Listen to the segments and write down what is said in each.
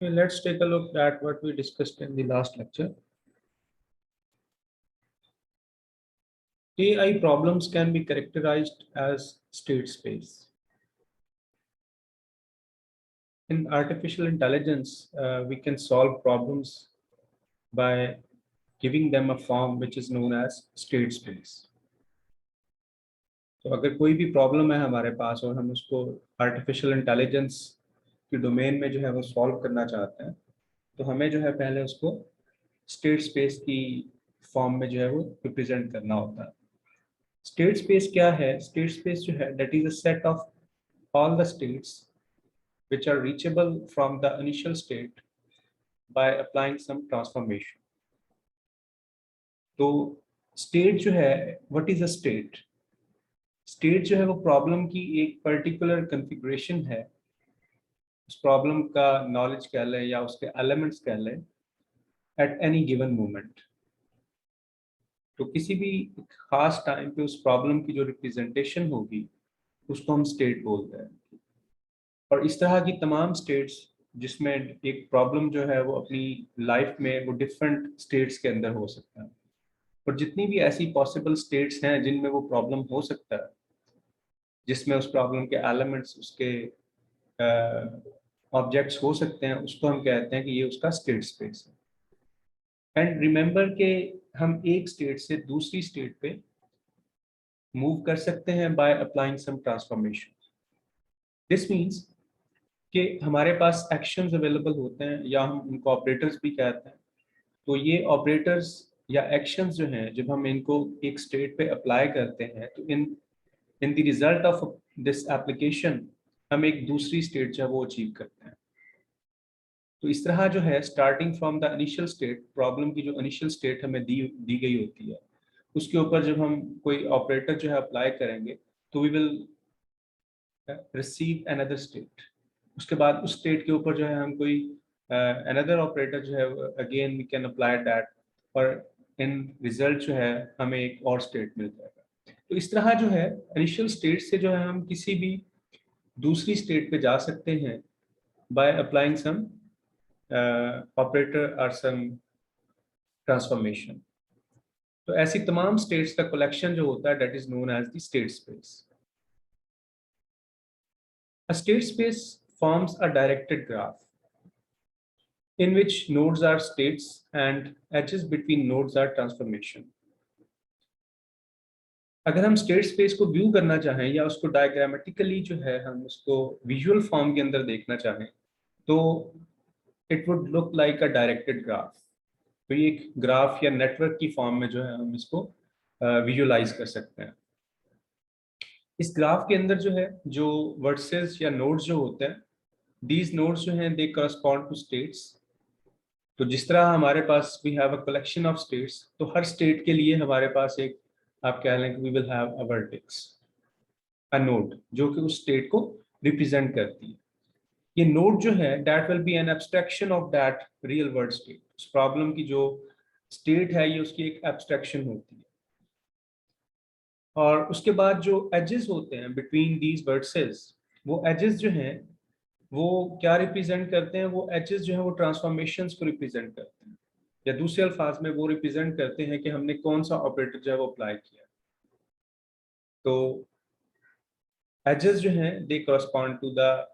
Okay, let's take a look at what we discussed in the last lecture. AI problems can be characterized as state space. In artificial intelligence, we can solve problems by giving them a form which is known as state space. तो अगर कोई भी problem है हमारे पास और हम उसको artificial intelligence की डोमेन में जो है वो सॉल्व करना चाहते हैं, तो हमें जो है पहले उसको स्टेट स्पेस की फॉर्म में जो है वो रिप्रेजेंट करना होता है। स्टेट स्पेस क्या है? स्टेट स्पेस जो है that is a set of all the states which are reachable from the initial state by applying some transformation. तो state जो है, what is a state? State जो है वो प्रॉब्लम की एक पर्टिकुलर कॉन्फ़िगरेशन है, उस प्रॉब्लम का नॉलेज कह लें या उसके एलिमेंट्स कह लें एट एनी गिवन मोमेंट। तो किसी भी खास टाइम पे उस प्रॉब्लम की जो रिप्रेजेंटेशन होगी उसको हम स्टेट बोलते हैं। और इस तरह की तमाम स्टेट्स जिसमें एक प्रॉब्लम जो है वो अपनी लाइफ में वो डिफरेंट स्टेट्स के अंदर हो सकता है, और जितनी भी ऐसी पॉसिबल स्टेट्स हैं जिनमें वो प्रॉब्लम हो सकता है, जिसमें उस प्रॉब्लम के एलिमेंट्स उसके ऑब्जेक्ट्स हो सकते हैं, उसको हम कहते हैं कि ये उसका स्टेट स्पेस है। एंड रिमेंबर के हम एक स्टेट से दूसरी स्टेट पे मूव कर सकते हैं by applying some transformation. This means कि हमारे पास एक्शंस अवेलेबल होते हैं या हम उनको ऑपरेटर्स भी कहते हैं। तो ये ऑपरेटर्स या एक्शंस जो हैं, जब हम इनको एक स्टेट पे अप्लाई करते हैं तो in in the result of this application हम एक दूसरी स्टेट जो है वो अचीव करते हैं। तो इस तरह जो है starting from the initial state, problem की जो इनिशियल स्टेट हमें दी गई होती है, उसके ऊपर जब हम कोई ऑपरेटर जो है अप्लाई करेंगे तो we will receive another state. उसके बाद उस स्टेट के ऊपर जो है हम कोई अनदर ऑपरेटर जो है again we can apply that, और इन रिजल्ट जो है हमें एक और स्टेट मिल जाएगा। तो इस तरह जो है इनिशियल स्टेट से जो है हम किसी भी दूसरी स्टेट पे जा सकते हैं बाय अप्लाइंग सम ऑपरेटर और सम ट्रांसफॉर्मेशन। तो ऐसी तमाम स्टेट्स का कलेक्शन जो होता है that is known as the state space. A state space forms a directed graph in which nodes are states and edges between nodes are transformation. अगर हम स्टेट स्पेस को व्यू करना चाहें या उसको डायग्रामेटिकली जो है हम उसको विजुअल फॉर्म के अंदर देखना चाहें, तो it would look like a directed graph. तो ये एक ग्राफ या नेटवर्क की फॉर्म में जो है हम इसको विजुअलाइज कर सकते हैं। इस ग्राफ के अंदर जो है जो वर्सेस या नोड्स जो होते हैं, दीज नोड्स जो हैं दे करस्पॉन्ड टू स्टेट्स। तो जिस तरह हमारे पास we have a collection of states, तो हर स्टेट के लिए हमारे पास एक, आप कह लें कि we will have a vertex, a node जो कि उस स्टेट को रिप्रेजेंट करती है। ये नोड जो है that will be an abstraction of that real world state. उस प्रॉब्लम की जो स्टेट है ये उसकी एक एब्स्ट्रैक्शन होती है। और उसके बाद जो एजेस होते हैं बिटवीन दीज वर्सेस, वो एजेस जो हैं वो क्या रिप्रेजेंट करते हैं? वो एजेस जो है वो ट्रांसफॉर्मेशंस को रिप्रेजेंट करते हैं, या दूसरे अल्फाज में वो रिप्रेजेंट करते हैं कि हमने कौन सा ऑपरेटर जो है वो अप्लाई किया। तो एजेस जो हैं they correspond to the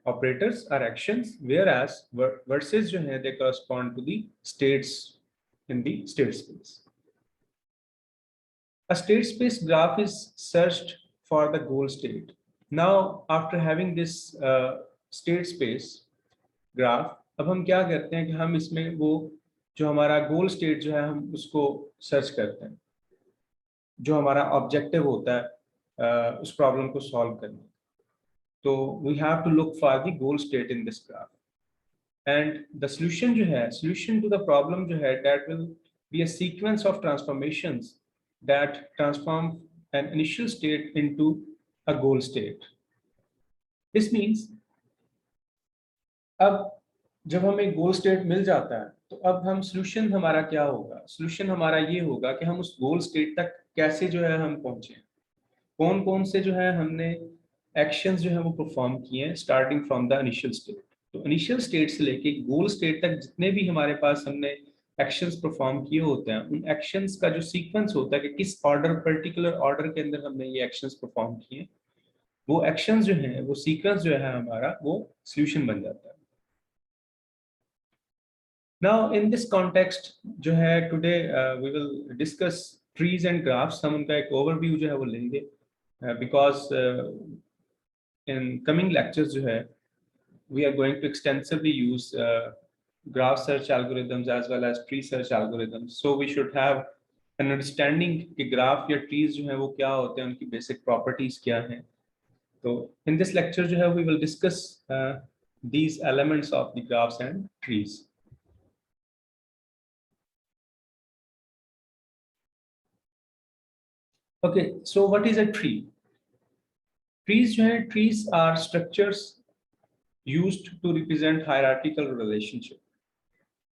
operators और एक्शंस, वेयर एज वर्सेस जो हैं they correspond to the states in the state space. A state space graph is searched for the goal state. Now, after having this state space graph, अब हम क्या करते हैं कि हम इसमें वो जो हमारा गोल स्टेट जो है हम उसको सर्च करते हैं, जो हमारा ऑब्जेक्टिव होता है उस प्रॉब्लम को सॉल्व करने। तो we have to look for the goal state in this graph, and the solution जो है, सोल्यूशन टू द प्रॉब्लम जो है that will be a sequence of transformations that transform an initial state into a goal state. This means अब जब हमें गोल state मिल जाता है तो अब हम सोल्यूशन हमारा क्या होगा? सोल्यूशन हमारा ये होगा कि हम उस गोल स्टेट तक कैसे जो है हम पहुंचे, कौन कौन से जो है हमने एक्शंस जो है वो परफॉर्म किए हैं starting from the initial state. तो इनिशियल स्टेट से लेके गोल स्टेट तक जितने भी हमारे पास हमने एक्शंस परफॉर्म किए होते हैं, उन एक्शंस का जो सीक्वेंस होता है कि किस ऑर्डर, पर्टिकुलर ऑर्डर के अंदर हमने ये एक्शंस परफॉर्म किए, वो एक्शंस जो हैं, वो सीक्वेंस जो है हमारा, वो सॉल्यूशन बन जाता है। नाउ इन दिस कॉन्टेक्स्ट जो है today we will discuss trees and graphs. हम उनका एक ओवरव्यू जो है वो लेंगे, बिकॉज इन कमिंग लेक्चर्स जो है we are going to extensively use graph search algorithms as well as tree search algorithms. So we should have an understanding कि graph या trees जो है वो क्या होते हैं, उनकी basic properties क्या हैं। तो in this lecture जो है we will discuss these elements of the graphs and trees. Okay, so what is a tree? Trees जो है, trees are structures used to represent hierarchical relationship.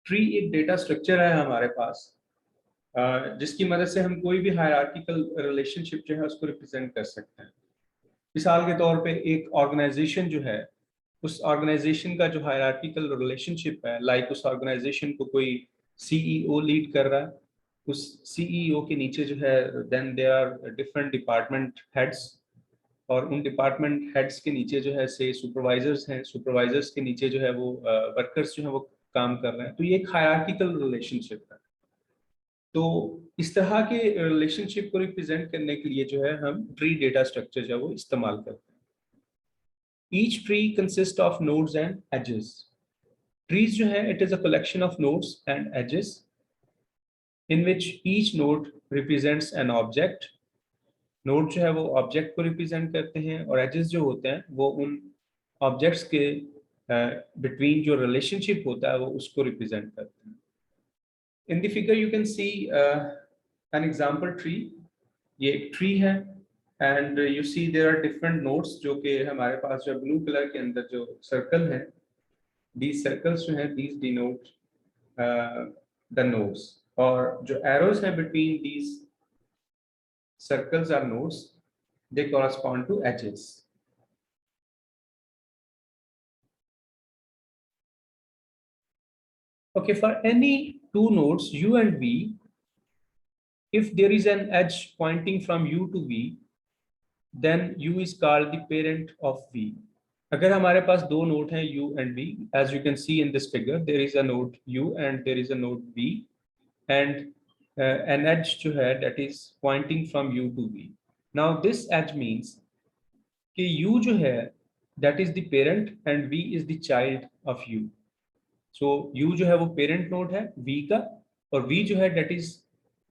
Tree एक data structure है हमारे पास, जिसकी मदद से हम कोई भी हायरार्किकल रिलेशनशिप जो है उसको रिप्रेजेंट कर सकते हैं। मिसाल के तौर पे एक ऑर्गेनाइजेशन जो है, उस ऑर्गेनाइजेशन का जो हायरार्किकल रिलेशनशिप है, लाइक उस ऑर्गेनाइजेशन को कोई सीईओ लीड कर रहा है, उस सीईओ के नीचे जो है then there are different department heads, और उन डिपार्टमेंट हेड्स के नीचे जो है से सुपरवाइजर्स हैं, सुपरवाइजर्स के नीचे जो है वो वर्कर्स जो है वो काम कर रहे हैं। तो ये एक हायरार्किकल रिलेशनशिप है। तो इस तरह के रिलेशनशिप को रिप्रेजेंट करने के लिए जो है हम ट्री डेटा स्ट्रक्चर जो है वो इस्तेमाल करते हैं। Each tree consist of nodes and edges. Trees जो है it is a collection of nodes and edges in which each node represents an object. Node जो है वो ऑब्जेक्ट को रिप्रेजेंट करते हैं, और एजेस जो होते हैं वो उन ऑब्जेक्ट्स के बिटवीन जो रिलेशनशिप होता है वो उसको रिप्रेजेंट करते हैं। In the figure you can see an example tree. ये एक ट्री है, and you see there are different nodes, जो कि हमारे पास जो ब्लू कलर के अंदर जो सर्कल है, दीज सर्कल्स जो है दीज डिनोट द नोड्स, और जो एरोज है between these circles are nodes, they correspond to edges. Okay, for any two nodes u and v, if there is an edge pointing from u to v, then u is called the parent of v. अगर हमारे पास दो node हैं u and v, as you can see in this figure, there is a node u and there is a node v, and an edge जो है that is pointing from u to v. Now this edge means कि u जो है that is the parent and v is the child of u. So u जो है वो parent node है v का, और v जो है that is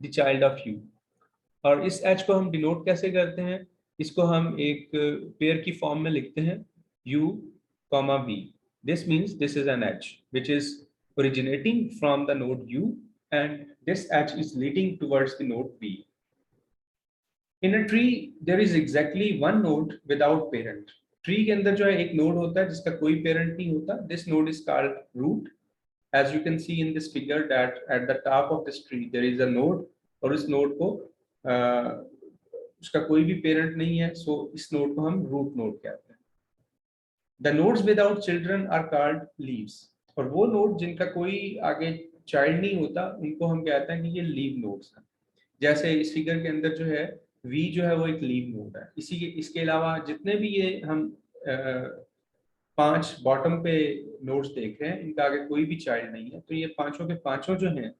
the child of u. और इस एच को हम डिनोट कैसे करते हैं? इसको हम एक पेयर की फॉर्म में लिखते हैं, u, v. This means this is an edge which is originating from the node u, and this edge is leading towards the node v. In a tree there is exactly one node without parent. Tree के अंदर जो है एक node होता है जिसका कोई parent नहीं होता. This node is called root. As you can see in this figure that at the top of this tree there is a node, और इस नोड को उसका कोई भी पेरेंट नहीं है, सो इस नोड को हम रूट नोड कहते हैं. The nodes without children are called leaves, और वो नोड जिनका कोई आगे चाइल्ड नहीं होता उनको हम कहते हैं कि ये लीव नोड्स हैं. जैसे इस फिगर के अंदर जो है v जो है वो एक लीव नोड है. इसके अलावा जितने भी ये हम 5 बॉटम पे नोड्स देख रहे हैं, इनका आगे कोई भी चाइल्ड नहीं है, तो ये पांचों के पांचों जो हैं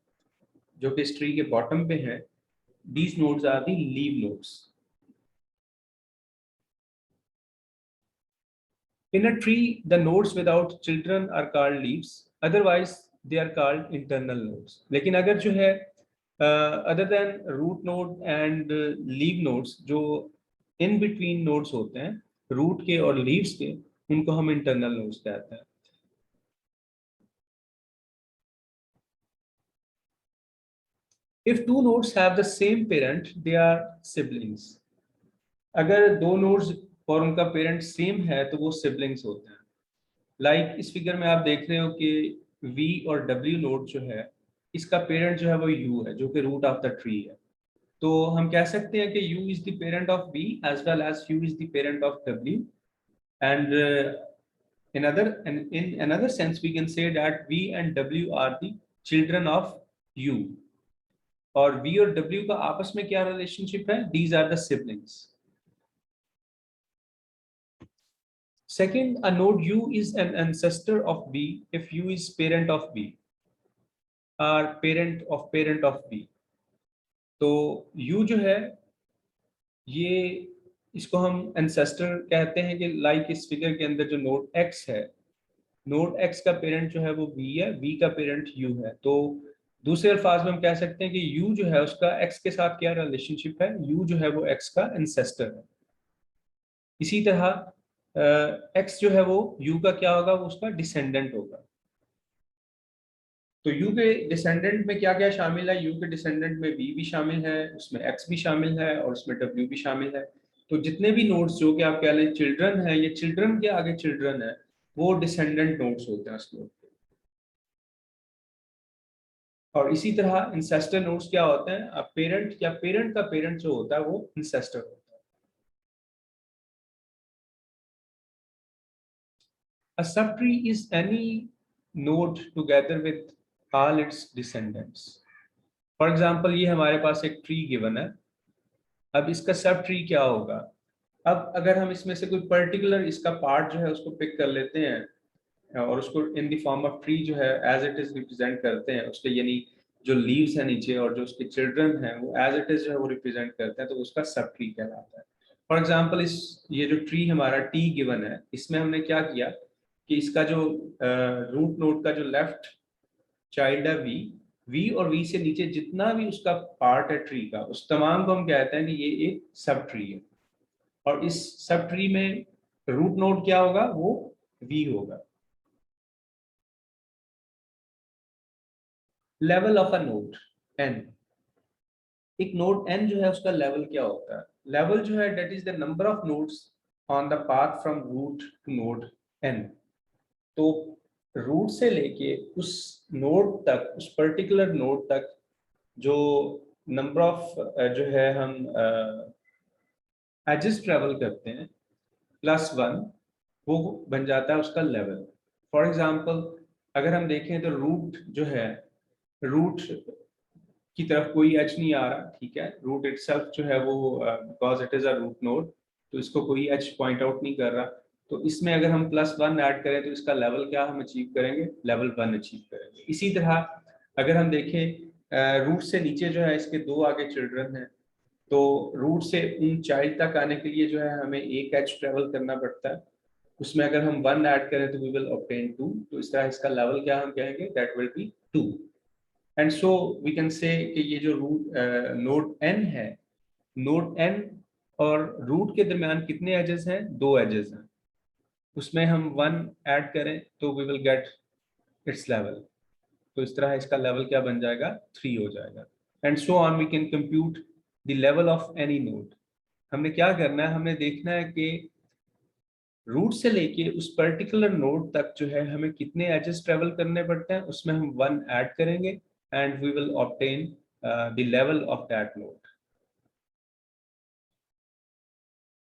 जो कि इस ट्री के बॉटम पे हैं, these nodes are the leaf nodes. In a tree, the nodes without children are called leaves. Otherwise, they are called internal nodes. लेकिन अगर जो है other than root node and leaf nodes, जो in between nodes होते हैं root के और leaves के, उनको हम internal nodes कहते हैं. If two nodes have the same parent, they are siblings. अगर दो नोड्स और उनका पेरेंट सेम है तो वो सिबलिंग्स होते हैं. लाइक इस फिगर में आप देख रहे हो कि V और W नोड जो है, इसका पेरेंट जो है वो U है, जो कि रूट ऑफ द ट्री है. तो हम कह सकते हैं कि U is the parent of V as well as U is the parent of W, and in another sense we can say that V and W are the children of U, और V और W का आपस में क्या relationship है? These are the siblings. Second, a node U is an ancestor of V if U is parent of V, or parent of V. तो U जो है ये, इसको हम ancestor कहते हैं कि लाइक इस फिगर के अंदर जो नोड X है, नोड X का पेरेंट जो है वो V है, V का पेरेंट U है। तो दूसरे अल्फाज में हम कह सकते हैं कि U जो है उसका X के साथ क्या रिलेशनशिप है? U जो है वो X का एंसेस्टर है। इसी तरह X जो है वो U का क्या होगा? वो उसका डिसेंडेंट होगा। तो U के डिसेंडेंट में क्या क्या शामिल है? U के डिसेंडेंट में V भी शामिल है, उसमें X भी शामिल है और उसमें W भी शामिल है। तो जितने भी नोड्स जो कि आप कह लें चिल्ड्रन है, ये चिल्ड्रन के आगे चिल्ड्रन है, वो डिसेंडेंट नोड्स होते हैं उस नोड के। और इसी तरह इंसेस्टर नोड्स क्या होते हैं? अब पेरेंट या पेरेंट का पेरेंट जो होता है वो इंसेस्टर होता है। A subtree is any node together with all its descendants. For example ये हमारे पास एक ट्री गिवन है, अब इसका सब ट्री क्या होगा? अब अगर हम इसमें से कोई पर्टिकुलर इसका पार्ट जो है उसको पिक कर लेते हैं और उसको in the form of tree जो है एज इट इज रिप्रेजेंट करते हैं, उसके यानी जो लीव्स है नीचे और जो उसके चिल्ड्रन हैं वो एज इट इज जो है वो रिप्रेजेंट करते हैं, तो उसका सब ट्री कहलाता है। फॉर एग्जांपल इस ये जो ट्री हमारा टी गिवन है, इसमें हमने क्या किया कि इसका जो रूट नोड का जो लेफ्ट चाइल्ड है वी, वी और वी से नीचे जितना भी उसका पार्ट है ट्री का, उस तमाम को हम कहते हैं कि ये एक सब ट्री है। और इस सब ट्री में रूट नोड क्या होगा? वो वी होगा। Level of a node N, एक नोड एन जो है उसका लेवल क्या होता है? लेवल जो है that is the number of nodes on the path from root to node N. तो रूट से लेके उस नोड तक, उस पर्टिकुलर नोड तक जो नंबर ऑफ जो है हम एजेस ट्रेवल करते हैं प्लस वन, वो बन जाता है उसका लेवल। फॉर एग्जाम्पल अगर हम देखें तो रूट जो है, रूट की तरफ कोई एच नहीं आ रहा, ठीक है, रूट इटसेल्फ जो है वो because it is a root node, तो इसको कोई एच पॉइंट आउट नहीं कर रहा। तो इसमें अगर हम प्लस वन ऐड करें तो इसका लेवल क्या हम अचीव करेंगे? लेवल वन अचीव करेंगे। इसी तरह अगर हम देखें रूट से नीचे जो है इसके दो आगे चिल्ड्रन हैं, तो रूट से उन चाइल्ड तक आने के लिए जो है हमें एक एच ट्रेवल करना पड़ता है, उसमें अगर हम वन ऐड करें तो वी विल ऑब्टेन टू। तो इस तरह इसका लेवल क्या हम कहेंगे? That will be two. And so we can say कि ये जो रूट नोड एन है, नोड एन और रूट के दरमियान कितने एजेस हैं? दो एजेस हैं, उसमें हम वन ऐड करें तो we will get its level. तो इस तरह इसका लेवल क्या बन जाएगा? थ्री हो जाएगा। And so on we can compute the level of any node. हमने क्या करना है? हमें देखना है कि रूट से लेके उस पर्टिकुलर नोड तक जो है हमें कितने एजेस ट्रेवल करने पड़ते हैं, उसमें हम वन ऐड करेंगे and we will obtain the level of that node.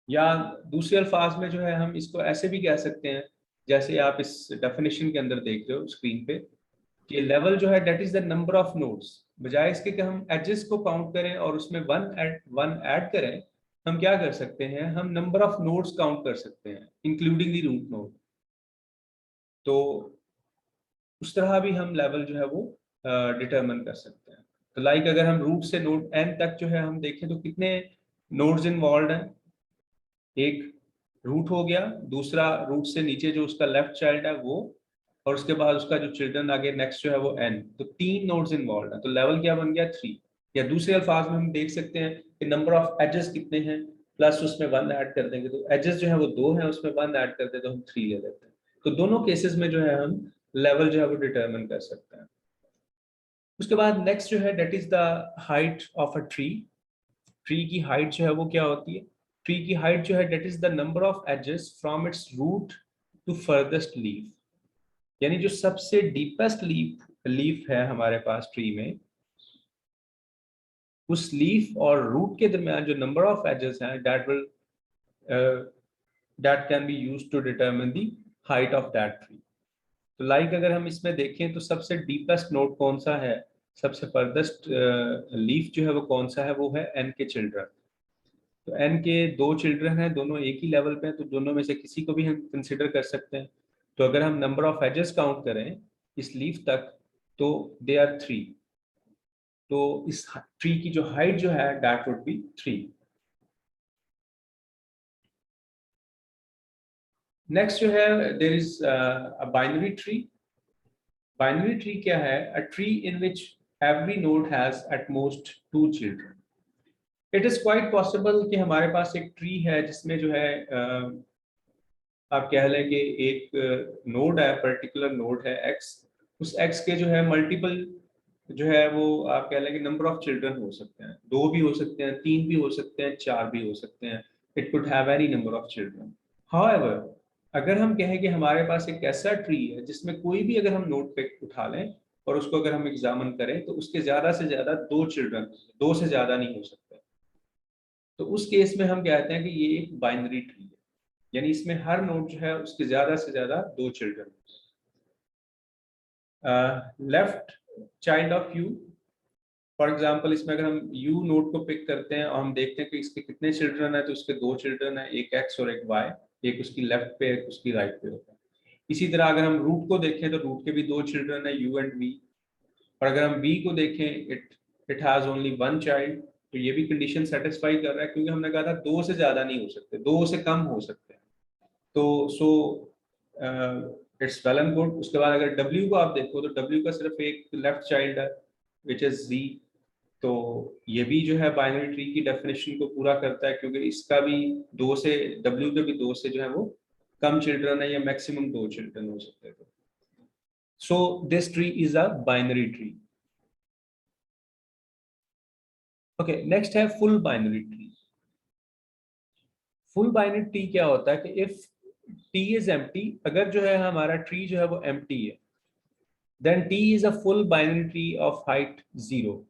या दूसरे अल्फाज में जो है हम इसको ऐसे भी कह सकते हैं, जैसे आप इस डेफिनेशन के अंदर देख रहे हो स्क्रीन पे, कि लेवल जो है that is the number of nodes, बजाय इसके कि हम एजेस को काउंट करें और उसमें वन ऐड करें, हम क्या कर सकते हैं? हम नंबर ऑफ नोड्स काउंट कर सकते हैं इंक्लूडिंग द रूट नोड। तो उस तरह भी हम लेवल जो है वो डिटरमिन कर सकते हैं। तो लाइक अगर हम रूट से नोड एन तक जो है हम देखें तो कितने नोड्स इन्वॉल्व हैं? एक रूट हो गया, दूसरा रूट से नीचे जो उसका लेफ्ट चाइल्ड है वो, और उसके बाद उसका जो चिल्ड्रन आगे नेक्स्ट जो है वो एन, तो तीन नोड्स इन्वॉल्व है। तो लेवल क्या बन गया? थ्री। या दूसरे अल्फाज में हम देख सकते हैं कि नंबर ऑफ एजेस कितने हैं, प्लस उसमें वन ऐड कर देंगे, तो एजेस जो है वो दो हैं, उसमें वन ऐड कर दे तो हम थ्री ले लेते हैं। तो दोनों केसेस में जो है हम लेवल जो है वो डिटरमिन कर सकते हैं। उसके बाद नेक्स्ट जो है that is the height of a tree. Tree की हाइट जो है वो क्या होती है? ट्री की हाइट जो है that is the number of edges from its root to farthest leaf, यानी जो सबसे डीपेस्ट लीफ लीफ है हमारे पास ट्री में, उस लीफ और रूट के दरमियान जो नंबर ऑफ एजेस हैं that will that can be used to determine the height of that tree. तो लाइक अगर हम इसमें देखें तो सबसे डीपेस्ट नोड कौन सा है, सबसे फर्देस्ट लीफ जो है वो कौन सा है, वो है एन के चिल्ड्रन। तो एन के दो चिल्ड्रन हैं, दोनों एक ही लेवल पे हैं, तो दोनों में से किसी को भी हम कंसिडर कर सकते हैं। तो अगर हम नंबर ऑफ एजेस काउंट करें इस लीफ तक तो दे आर 3। तो इस ट्री की जो हाइट जो है दैट वुड बी 3। नेक्स्ट जो है there is a binary tree. Binary tree क्या है? A tree in which every node has at most 2 children. It is quite possible कि हमारे पास एक ट्री है जिसमें जो है आप कह लें कि एक नोड है, पर्टिकुलर नोड है एक्स, उस एक्स के जो है मल्टीपल जो है वो आप कह लें कि नंबर ऑफ चिल्ड्रन हो सकते हैं, 2 भी हो सकते हैं, 3 भी हो सकते हैं, 4 भी हो सकते हैं। It could have any number of children. However अगर हम कहें कि हमारे पास एक ऐसा ट्री है जिसमें कोई भी अगर हम नोड पे उठा लें और उसको अगर हम एग्जामिन करें तो उसके ज्यादा से ज्यादा 2 चिल्ड्रन, 2 से ज्यादा नहीं हो सकते, तो उस केस में हम कहते हैं कि ये एक बाइनरी ट्री है, यानी इसमें हर नोड जो है उसके ज्यादा से ज्यादा 2 children. Left child of you, for example इसमें अगर हम यू नोड को पिक करते हैं और हम देखते हैं कि इसके कितने चिल्ड्रन है, तो उसके 2 चिल्ड्रन है, एक एक्स और एक वाई, एक उसकी लेफ्ट पे एक उसकी राइट पे होता है। इसी तरह अगर हम रूट को देखें तो रूट के भी 2 चिल्ड्रन है, यू एंड वी। और अगर हम बी को देखें, it it has only 1 child, तो ये भी कंडीशन सेटिस्फाई कर रहा है, क्योंकि हमने कहा था 2 से ज्यादा नहीं हो सकते, 2 से कम हो सकते हैं। तो so it's well and good. उसके बाद अगर W को आप देखो तो W का सिर्फ एक लेफ्ट चाइल्ड है विच इज Z। तो ये भी जो है बाइनरी ट्री की डेफिनेशन को पूरा करता है, क्योंकि इसका भी 2 से, W के भी 2 से जो है वो कम चिल्ड्रन है, या मैक्सिमम 2 चिल्ड्रन हो सकते हैं। So this tree is a binary tree. Okay, next है full binary tree. Full binary tree क्या होता है कि इफ T इज एम्प्टी, अगर जो है हमारा ट्री जो है वो एम्प्टी है, then T is a full binary tree of height 0,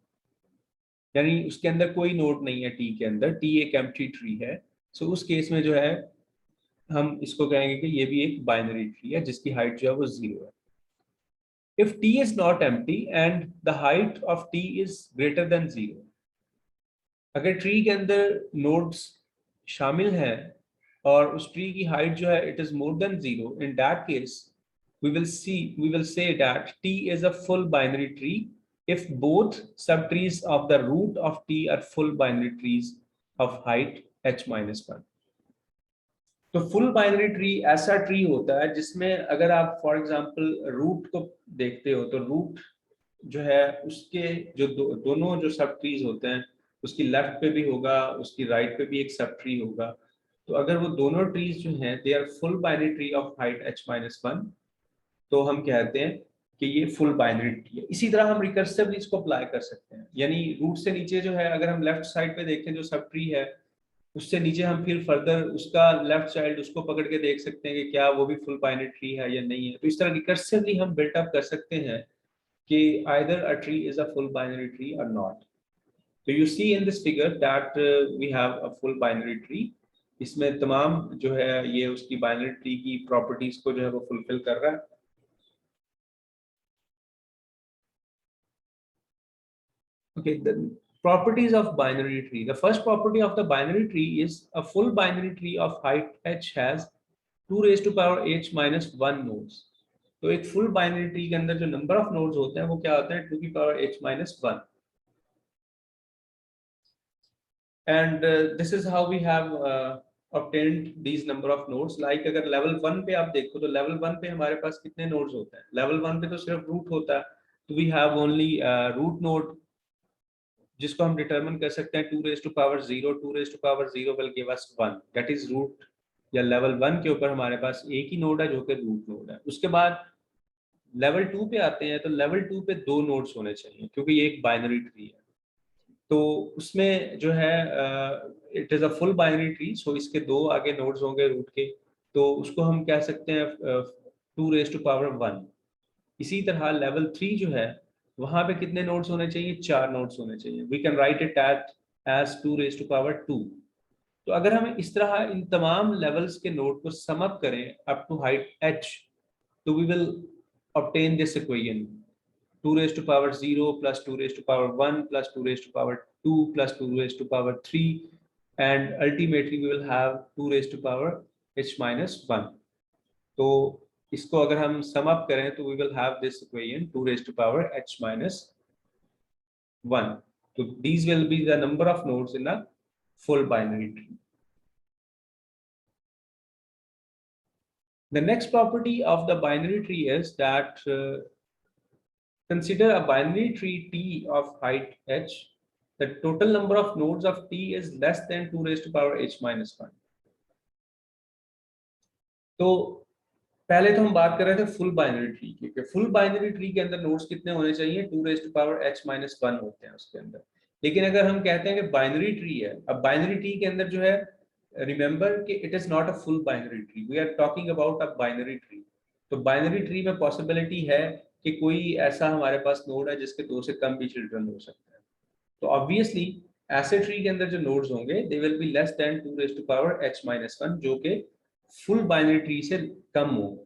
यानी उसके अंदर कोई नोड नहीं है T के अंदर, T एक एम्प्टी ट्री है। सो उस केस में जो है हम इसको कहेंगे कि ये भी एक बाइनरी ट्री है जिसकी हाइट जो है वो 0 है। If T is not empty and the height of T is greater than 0, अगर ट्री के अंदर नोड्स शामिल हैं और उस ट्री की हाइट जो है it is more than 0, in that case we will say that T is a full binary tree if both subtrees of the root of T are full binary trees of height h minus 1। तो full binary tree ऐसा tree होता है जिसमें अगर आप for example root को देखते हो तो रूट जो है उसके जो दोनों जो सब ट्रीज होते हैं, उसकी लेफ्ट पे भी होगा, उसकी राइट पे भी एक सब ट्री होगा। तो अगर वो दोनों ट्रीज जो हैं they are full binary tree of height h-1, तो हम कहते हैं कि ये फुल बाइनरी ट्री है। इसी तरह हम रिकर्सिवली इसको अप्लाई कर सकते हैं, यानी रूट से नीचे जो है अगर हम लेफ्ट साइड पे देखें जो सब ट्री है, उससे नीचे हम फिर फर्दर उसका लेफ्ट चाइल्ड उसको पकड़ के देख सकते हैं कि क्या वो भी फुल बाइनरी ट्री है या नहीं है। तो इस तरह रिकर्सिवली हम बिल्टअप कर सकते हैं कि either a tree is a full binary tree or not। तो you see in this figure that we have a full binary tree। इसमें तमाम जो है ये उसकी बाइनरी ट्री की प्रॉपर्टीज को जो है वो फुलफिल कर रहा है। Okay, the properties of binary tree, the first property of the binary tree is a full binary tree of height h has 2 raised to power h minus 1 nodes। तो एक फुल बाइनरी ट्री के अंदर जो number of nodes होते हैं वो क्या होते हैं, 2 की power h minus 1। and this is how we have obtained these number of nodes। like अगर लेवल 1 पे आप देखो तो लेवल 1 पे हमारे पास कितने नोड्स होते हैं, लेवल 1 पे तो सिर्फ रूट होता है, तो we have only root node जिसको हम डिटरमिन कर सकते हैं 2 raised to power 0, 2 raised to power 0 will give us 1, that is root. या लेवल 1 के ऊपर हमारे पास एक ही नोड है जो कि रूट नोड है। उसके बाद लेवल 2 पे आते हैं तो लेवल 2 पे 2 नोड्स होने चाहिए क्योंकि ये एक बाइनरी ट्री है। तो उसमें जो है it is a full binary tree, so इसके 2 आगे नोड्स होंगे रूट के, तो उसको हम कह सकते हैं 2 raised to power 1। इसी तरह लेवल 3 जो है वहां पे कितने नोड्स होने चाहिए, 4 नोड्स होने चाहिए। We can write it at as 2 raised to power 2। तो अगर हम इस तरह इन तमाम लेवल्स के नोड को सम अप करें अप टू हाइट h, तो we will obtain this equation 2 raised to power 0 plus 2 raised to power 1 plus 2 raised to power 2 plus 2 raised to power 3, and ultimately we will have 2 raised to power h minus 1. तो इसको अगर हम सम up करें तो we will have this equation 2 raised to power h minus 1. So these will be the number of nodes in a full binary tree. The next property of the binary tree is that consider a binary tree T of height h. The total number of nodes of T is less than 2 raised to power h minus 1. तो पहले तो हम बात कर रहे थे full binary tree की, कि फुल बाइनरी ट्री के अंदर नोड्स कितने होने चाहिए, 2 raised to power h minus 1 होते हैं उसके अंदर. लेकिन अगर हम कहते हैं कि बाइनरी ट्री है, अब बाइनरी ट्री के अंदर जो है, रिमेंबर कि it is not a full binary tree, we are talking about a binary tree. तो बाइनरी ट्री में पॉसिबिलिटी है कि कोई ऐसा हमारे पास नोड है जिसके 2 से कम भी चिल्ड्रन हो सकते हैं. तो ऑब्वियसली ऐसे ट्री के अंदर जो नोड्स होंगे they will be less than 2 raised to power h minus 1, जो कि फुल बाइनरी ट्री से कम हो.